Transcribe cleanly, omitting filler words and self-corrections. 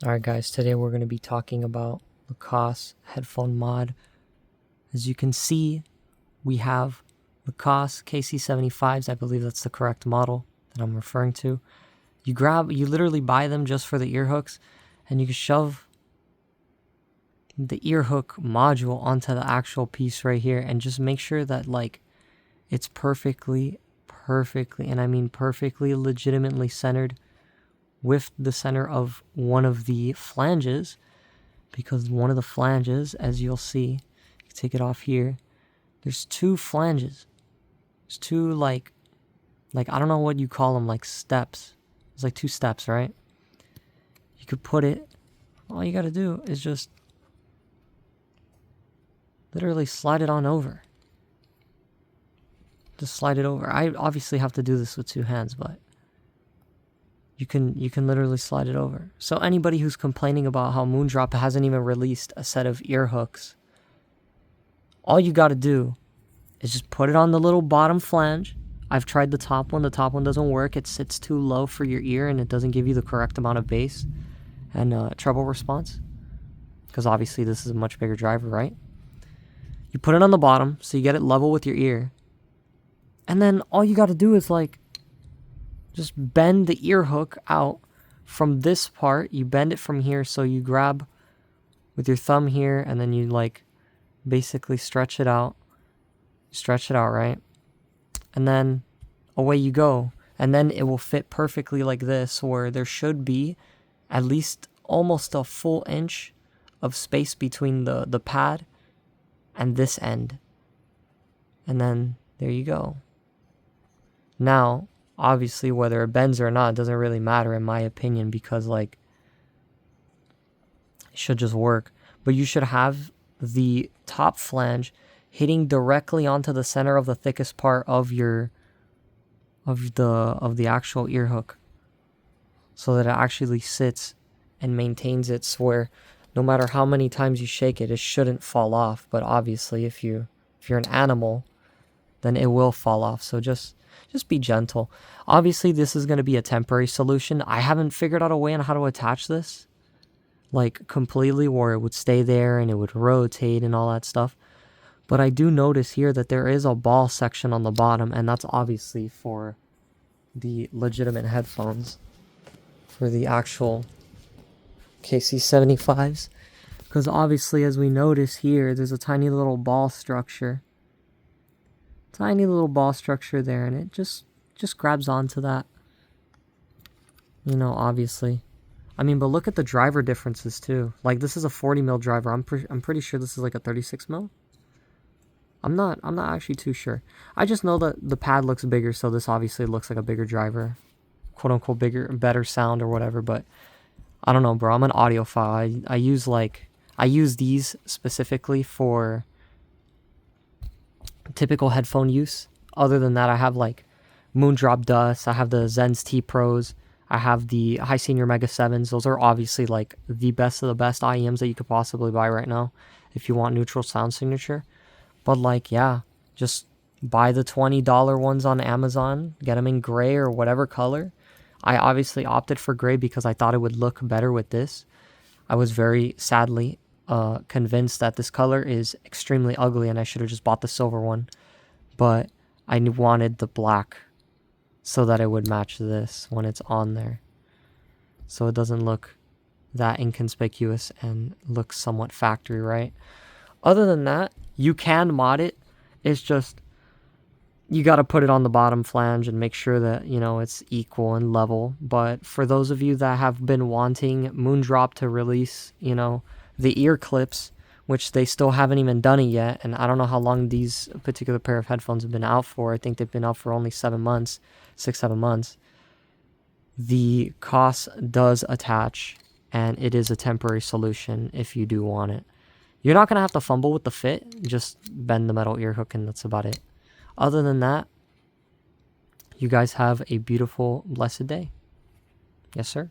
Alright guys, today we're going to be talking about the Koss headphone mod. As you can see, we have the Koss KC75s. I believe that's the correct model that I'm referring to. You literally buy them just for the ear hooks, and you can shove the ear hook module onto the actual piece right here, and just make sure that it's perfectly, and I mean perfectly, legitimately centered with the center of one of the flanges, because one of the flanges, as you'll see, you take it off here, there's two flanges. There's two like I don't know what you call them, like steps. It's like two steps, right? You could put it, all you gotta do is just literally slide it on over. Just slide it over. I obviously have to do this with two hands, but you can literally slide it over. So anybody who's complaining about how Moondrop hasn't even released a set of ear hooks, all you got to do is just put it on the little bottom flange. I've tried the top one. The top one doesn't work. It sits too low for your ear, and it doesn't give you the correct amount of bass and treble response, because obviously this is a much bigger driver, right? You put it on the bottom so you get it level with your ear, and then all you got to do is just bend the ear hook out from this part. You bend it from here, so you grab with your thumb here, and then you basically stretch it out, right? And then away you go. And then it will fit perfectly like this, where there should be at least almost a full inch of space between the pad and this end. And then there you go. Now, obviously, whether it bends or not doesn't really matter in my opinion, because it should just work. But you should have the top flange hitting directly onto the center of the thickest part of the actual ear hook, so that it actually sits and maintains it, where no matter how many times you shake it, it shouldn't fall off. But obviously, if you're an animal, then it will fall off. So just be gentle. Obviously, this is going to be a temporary solution. I haven't figured out a way on how to attach this completely, where it would stay there and it would rotate and all that stuff. But I do notice here that there is a ball section on the bottom, and that's obviously for the legitimate headphones, for the actual KC75s. Because obviously, as we notice here, there's a tiny little ball structure. Tiny little ball structure there, and it just grabs onto that. Obviously. I mean, but look at the driver differences too. This is a 40 mil driver. I'm pretty sure this is a 36 mil. I'm not actually too sure. I just know that the pad looks bigger, so this obviously looks like a bigger driver, quote unquote better sound or whatever. But I don't know, bro. I'm an audiophile. I use these specifically for typical headphone use. Other than that, I have Moondrop Dust, I have the Zen's T Pros, I have the High Senior Mega 7s. Those are obviously the best of the best IEMs that you could possibly buy right now if you want neutral sound signature. But yeah, just buy the $20 ones on Amazon, get them in gray or whatever color. I obviously opted for gray because I thought it would look better with this. I was very sadly convinced that this color is extremely ugly and I should have just bought the silver one. But I wanted the black so that it would match this when it's on there, so it doesn't look that inconspicuous and looks somewhat factory, right? Other than that, you can mod it. It's just you got to put it on the bottom flange and make sure that it's equal and level. But for those of you that have been wanting Moondrop to release the ear clips, which they still haven't even done it yet, and I don't know how long these particular pair of headphones have been out for. I think they've been out for only 7 months, 6-7 months. The Koss does attach, and it is a temporary solution if you do want it. You're not going to have to fumble with the fit, just bend the metal ear hook and that's about it. Other than that, you guys have a beautiful, blessed day. Yes, sir.